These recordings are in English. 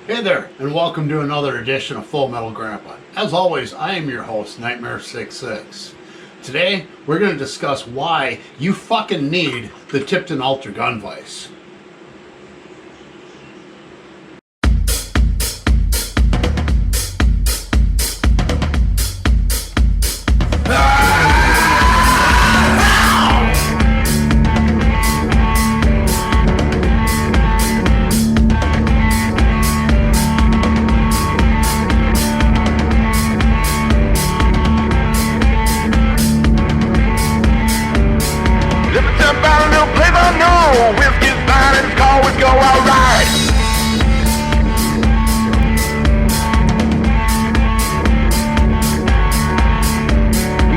Hey there, and welcome to another edition of Full.Metal.Grandpa. As always, I am your host, Nightmare66. Today, we're going to discuss why you fucking need the Tipton Ultra Gun Vise. Whiskey's fine and it's always go alright.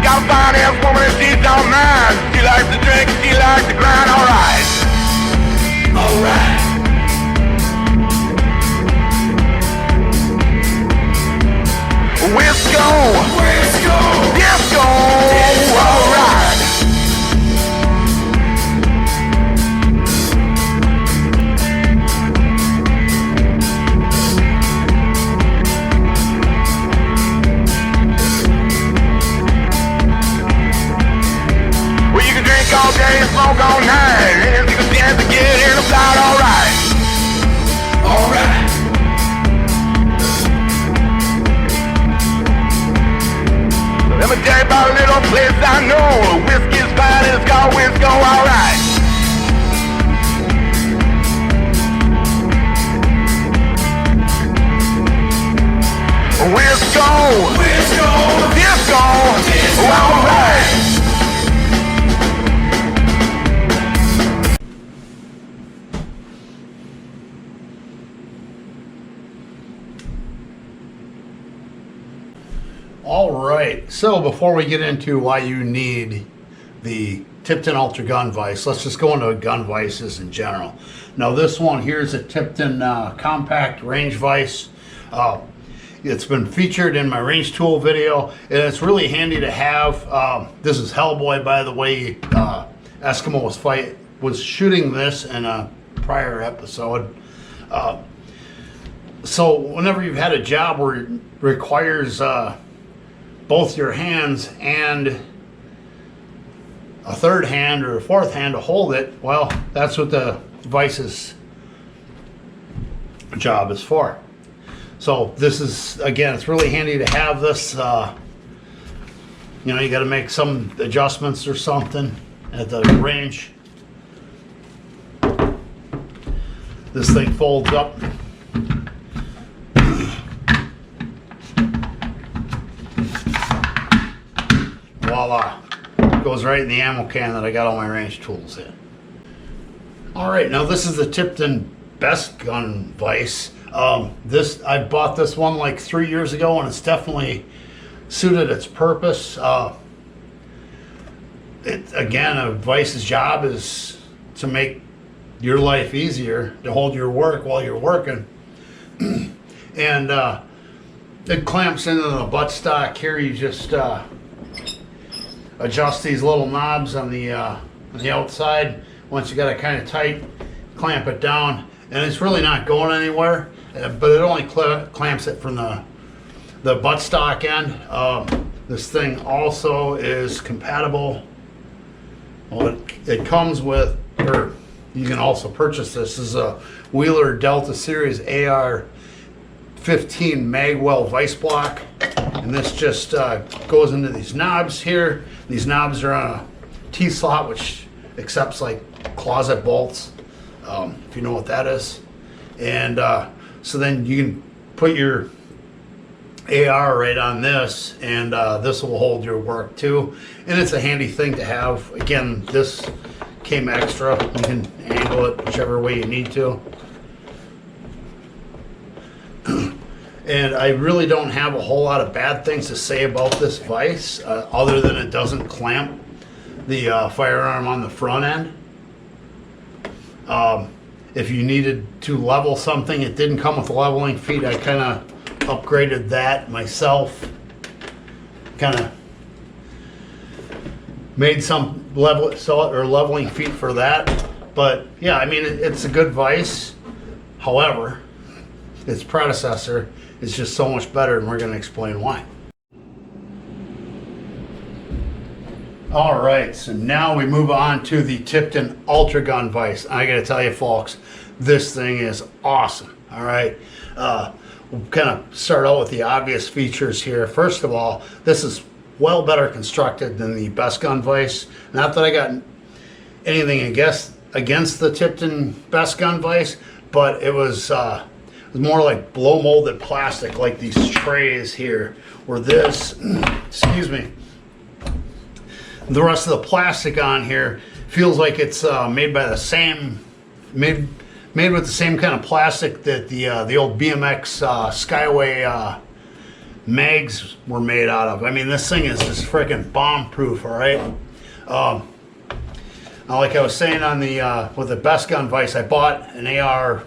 Got a fine ass woman and she's all mine. She likes to drink, she likes to grind, alright. Alright. Whisko, disco, alright. All day and smoke all night. And you can chance to get in the flight, alright. Alright. Let me tell you about a little place I know. Whiskey's fine and it's called Whisko, alright. Whisko, disco, alright. Alright, so before we get into why you need the Tipton Ultra Gun Vise, let's just go into gun vices in general. Now this one here is a Tipton compact range vise. It's been featured in my range tool video, and it's really handy to have. This is Hellboy, by the way. Eskimo was shooting this in a prior episode. So whenever you've had a job where it requires both your hands and a third hand or a fourth hand to hold it, well, that's what the vice's job is for. So this is, again, it's really handy to have this. You know, you got to make some adjustments or something at the range. This thing folds up. Voila, goes right in the ammo can that I got all my range tools in. Alright, now this is the Tipton Best Gun Vise. I bought this one like 3 years ago, and it's definitely suited its purpose. Again, a vice's job is to make your life easier, to hold your work while you're working. And it clamps into the buttstock here. You just adjust these little knobs on the outside. Once you got it kind of tight, clamp it down, and it's really not going anywhere, but it only clamps it from the buttstock end. This thing also is compatible. Well, it comes with, or you can also purchase this, is a Wheeler Delta Series AR-15 Magwell vice block, and this just goes into these knobs here. These knobs are on a T-slot, which accepts like closet bolts, if you know what that is. And so then you can put your AR right on this, and this will hold your work too. And it's a handy thing to have. Again, this came extra. You can angle it whichever way you need to. And I really don't have a whole lot of bad things to say about this vise, other than it doesn't clamp the firearm on the front end. If you needed to level something, it didn't come with leveling feet. I kind of upgraded that myself. Kind of made some leveling feet for that. But yeah, I mean, it's a good vise. However, its predecessor is just so much better, and we're going to explain why. All right, so now we move on to the Tipton Ultra Gun Vise. I got to tell you, folks, this thing is awesome. All right, we'll kind of start out with the obvious features here. First of all, this is well better constructed than the Best Gun Vise. Not that I got anything against the Tipton Best Gun Vise, but it was more like blow molded plastic, like these trays here, where this, excuse me, the rest of the plastic on here feels like it's made by the same, made with the same kind of plastic that the old BMX Skyway mags were made out of. I mean, this thing is just freaking bomb proof. All right. Like I was saying on the with the Best Gun Vise, I bought an AR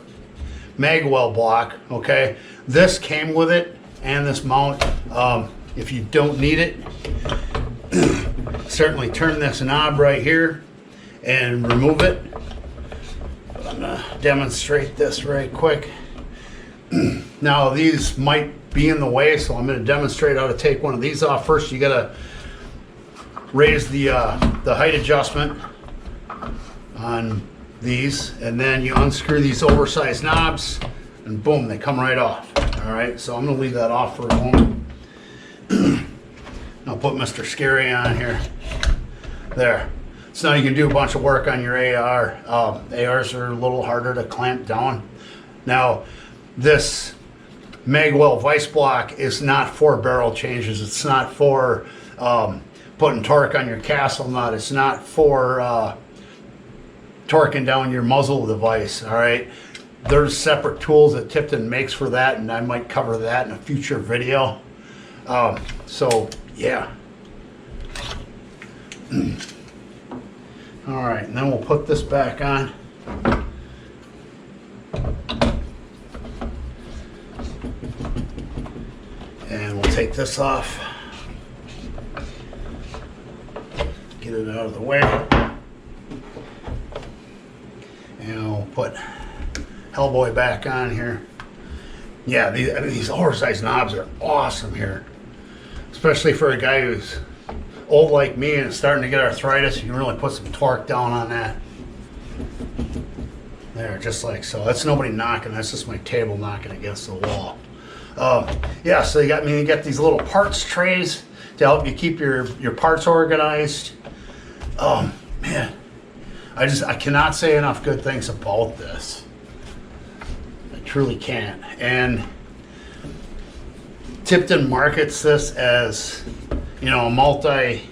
magwell block. Okay, this came with it and this mount. If you don't need it, certainly turn this knob right here and remove it. But I'm gonna demonstrate this right quick. Now these might be in the way, so I'm gonna demonstrate how to take one of these off. First, you gotta raise the height adjustment on these, and then you unscrew these oversized knobs, and boom, they come right off. All right, so I'm gonna leave that off for a moment. I'll put Mr. Scary on here. There. So now you can do a bunch of work on your AR. ARs are a little harder to clamp down. Now, this magwell vise block is not for barrel changes. It's not for putting torque on your castle nut. It's not for torquing down your muzzle device. All right. There's separate tools that Tipton makes for that, and I might cover that in a future video. So yeah. All right, and then we'll put this back on. And we'll take this off. Get it out of the way. And we'll put Hellboy back on here. Yeah, these oversized knobs are awesome here. Especially for a guy who's old like me and is starting to get arthritis, you can really put some torque down on that. There, just like so. That's nobody knocking, that's just my table knocking against the wall. Yeah, so you got these little parts trays to help you keep your parts organized. Man, I cannot say enough good things about this. I truly can't. And Tipton markets this as, you know, a multi-weapon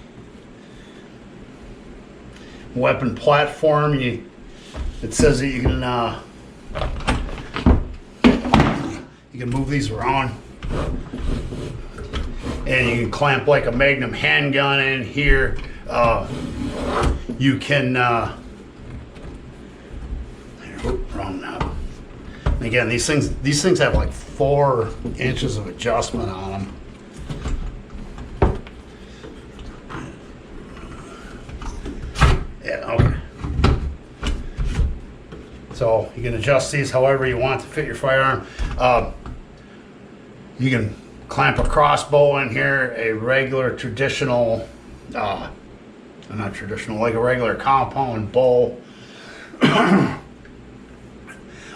platform. It says that you can move these around, and you can clamp like a Magnum handgun in here. You can wrong knob. Again, these things have like 4 inches of adjustment on them. Yeah, okay. So you can adjust these however you want to fit your firearm. You can clamp a crossbow in here, a regular traditional, not traditional, like a regular compound bow.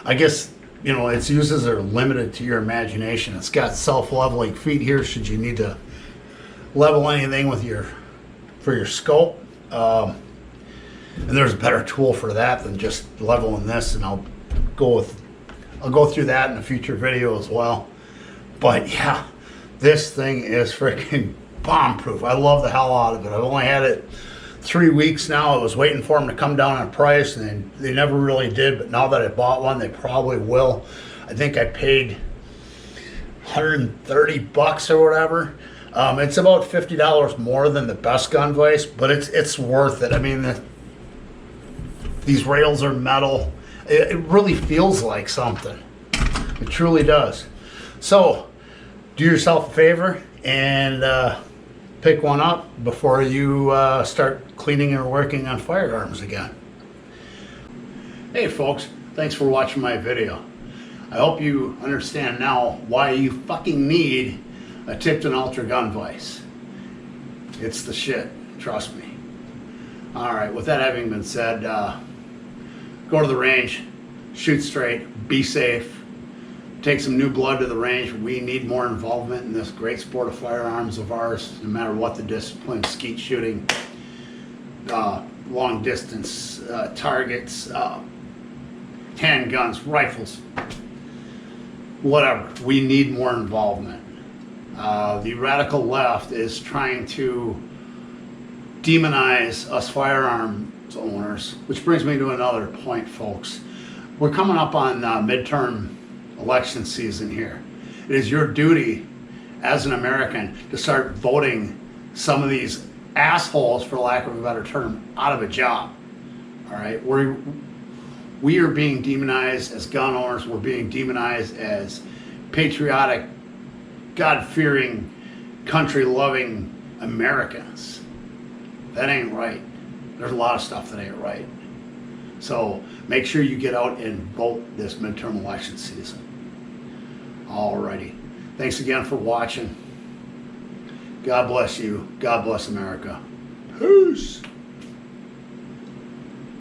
I guess, you know, its uses are limited to your imagination. It's got self-leveling feet here should you need to level anything with for your scope. And there's a better tool for that than just leveling this, and I'll go through that in a future video as well. But yeah, this thing is freaking bomb proof. I love the hell out of it. I've only had it 3 weeks now. I was waiting for them to come down in price, and they never really did, but now that I bought one, they probably will. I think I paid $130 or whatever. It's about $50 more than the Best Gun Vise, but it's worth it. I mean, these rails are metal. It really feels like something. It truly does. So do yourself a favor and pick one up before you start cleaning or working on firearms again. Hey folks, thanks for watching my video. I hope you understand now why you fucking need a Tipton Ultra Gun Vise. It's the shit, trust me. All right, with that having been said, go to the range, shoot straight, be safe, take some new blood to the range. We need more involvement in this great sport of firearms of ours, no matter what the discipline, skeet shooting, long distance targets, handguns, rifles, whatever. We need more involvement. The radical left is trying to demonize us firearms owners, which brings me to another point, folks. We're coming up on midterm election season here. It is your duty as an American to start voting some of these assholes, for lack of a better term, out of a job. All right, we are being demonized as gun owners. We're being demonized as patriotic, God-fearing, country-loving Americans. That ain't right. There's a lot of stuff that ain't right. So make sure you get out and vote this midterm election season. Alrighty. Thanks again for watching. God bless you. God bless America. Peace.